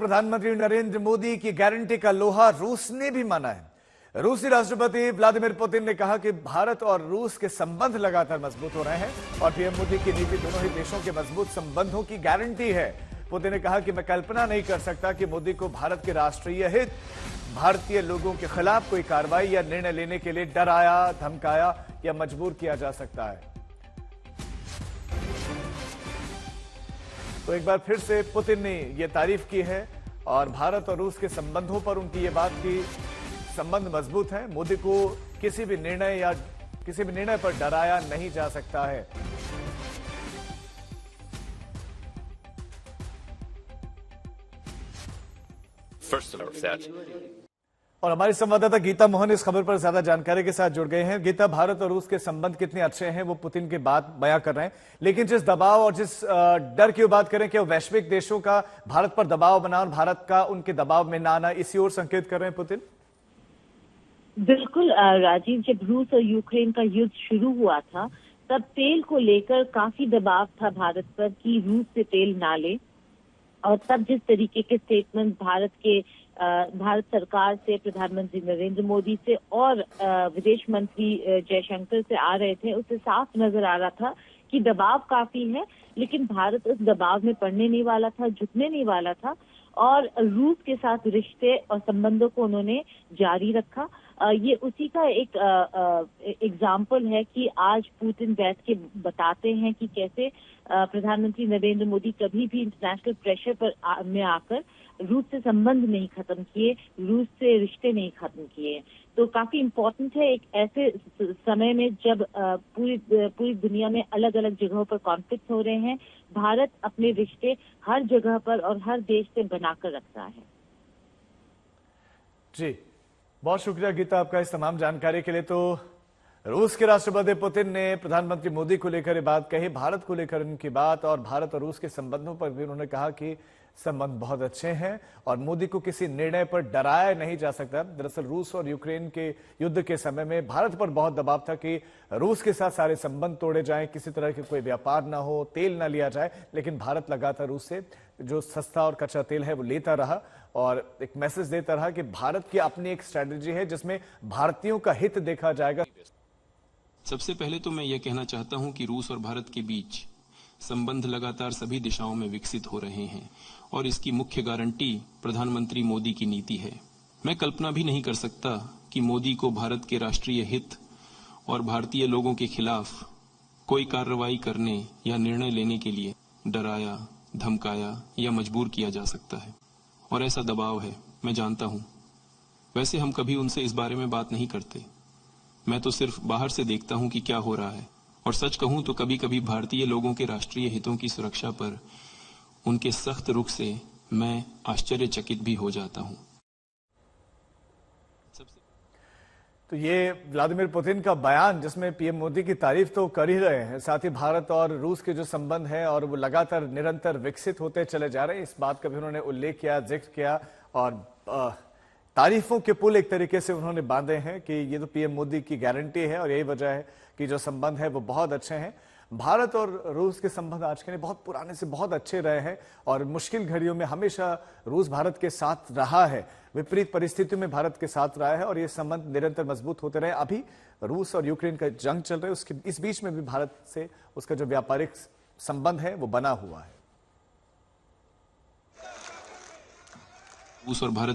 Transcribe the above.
प्रधानमंत्री नरेंद्र मोदी की गारंटी का लोहा रूस ने भी माना है। रूसी राष्ट्रपति व्लादिमीर पुतिन ने कहा कि भारत और रूस के संबंध लगातार मजबूत हो रहे हैं और पीएम मोदी की नीति दोनों ही देशों के मजबूत संबंधों की गारंटी है। पुतिन ने कहा कि मैं कल्पना नहीं कर सकता कि मोदी को भारत के राष्ट्रीय हित, भारतीय लोगों के खिलाफ कोई कार्रवाई या निर्णय लेने के लिए डराया, धमकाया या मजबूर किया जा सकता है। तो एक बार फिर से पुतिन ने यह तारीफ की है और भारत और रूस के संबंधों पर उनकी ये बात की संबंध मजबूत है। मोदी को किसी भी निर्णय पर डराया नहीं जा सकता है। और हमारी संवाददाता गीता मोहन इस खबर पर ज्यादा जानकारी के साथ जुड़ गए हैं। गीता, भारत और रूस के संबंध कितने अच्छे हैं वो पुतिन की बात बयां कर रहे हैं, लेकिन जिस दबाव और जिस डर की बात करें कि वैश्विक देशों का भारत पर दबाव बना और भारत का उनके दबाव में ना आना, इसी ओर संकेत कर रहे हैं पुतिन। बिल्कुल राजीव, जब रूस और यूक्रेन का युद्ध शुरू हुआ था तब तेल को लेकर काफी दबाव था भारत पर कि रूस से तेल ना ले, और तब जिस तरीके के स्टेटमेंट भारत सरकार से, प्रधानमंत्री नरेंद्र मोदी से और विदेश मंत्री जयशंकर से आ रहे थे, उससे साफ नजर आ रहा था कि दबाव काफी है, लेकिन भारत उस दबाव में पड़ने नहीं वाला था, झुकने नहीं वाला था और रूस के साथ रिश्ते और संबंधों को उन्होंने जारी रखा। ये उसी का एक एग्जाम्पल है कि आज पुतिन बैठ के बताते हैं कि कैसे प्रधानमंत्री नरेंद्र मोदी कभी भी इंटरनेशनल प्रेशर में आकर रूस से संबंध नहीं खत्म किए, रूस से रिश्ते नहीं खत्म किए। तो काफी इम्पोर्टेंट है एक ऐसे समय में जब पूरी दुनिया में अलग अलग जगहों पर कॉन्फ्लिक्ट हो रहे हैं, भारत अपने रिश्ते हर जगह पर और हर देश से बनाकर रख रहा है। जी, बहुत शुक्रिया गीता आपका इस तमाम जानकारी के लिए। तो रूस के राष्ट्रपति पुतिन ने प्रधानमंत्री मोदी को लेकर बात कही, भारत को लेकर उनकी बात, और भारत और रूस के संबंधों पर भी उन्होंने कहा कि संबंध बहुत अच्छे हैं और मोदी को किसी निर्णय पर डराया नहीं जा सकता। दरअसल रूस और यूक्रेन के युद्ध के समय में भारत पर बहुत दबाव था कि रूस के साथ सारे संबंध तोड़े जाएं, किसी तरह के कोई व्यापार ना हो, तेल ना लिया जाए, लेकिन भारत लगातार रूस से जो सस्ता और कच्चा तेल है वो लेता रहा और एक मैसेज देता रहा कि भारत की अपनी एक स्ट्रैटेजी है जिसमें भारतीयों का हित देखा जाएगा। सबसे पहले तो मैं ये कहना चाहता हूं कि रूस और भारत के बीच संबंध लगातार सभी दिशाओं में विकसित हो रहे हैं और इसकी मुख्य गारंटी प्रधानमंत्री मोदी की नीति है। मैं कल्पना भी नहीं कर सकता कि मोदी को भारत के राष्ट्रीय हित और भारतीय लोगों के खिलाफ कोई कार्रवाई करने या निर्णय लेने के लिए डराया, धमकाया या मजबूर किया जा सकता है, और ऐसा दबाव है, मैं जानता हूं। वैसे हम कभी उनसे इस बारे में बात नहीं करते, मैं तो सिर्फ बाहर से देखता हूं कि क्या हो रहा है, और सच कहूं तो कभी कभी भारतीय लोगों के राष्ट्रीय हितों की सुरक्षा पर उनके सख्त रुख से मैं आश्चर्यचकित भी हो जाता हूं। तो ये व्लादिमीर पुतिन का बयान, जिसमें पीएम मोदी की तारीफ तो कर ही रहे हैं, साथ ही भारत और रूस के जो संबंध हैं और वो लगातार निरंतर विकसित होते चले जा रहे हैं, इस बात का भी उन्होंने उल्लेख किया, जिक्र किया और तारीफों के पुल एक तरीके से उन्होंने बांधे हैं कि ये तो पीएम मोदी की गारंटी है और यही वजह है कि जो संबंध है वो बहुत अच्छे हैं। भारत और रूस के संबंध आज के लिए बहुत पुराने से बहुत अच्छे रहे हैं और मुश्किल घड़ियों में हमेशा रूस भारत के साथ रहा है, विपरीत परिस्थितियों में भारत के साथ रहा है और ये संबंध निरंतर मजबूत होते रहे। अभी रूस और यूक्रेन का जंग चल रहा है, उसके इस बीच में भी भारत से उसका जो व्यापारिक संबंध है वो बना हुआ है। रूस और भारत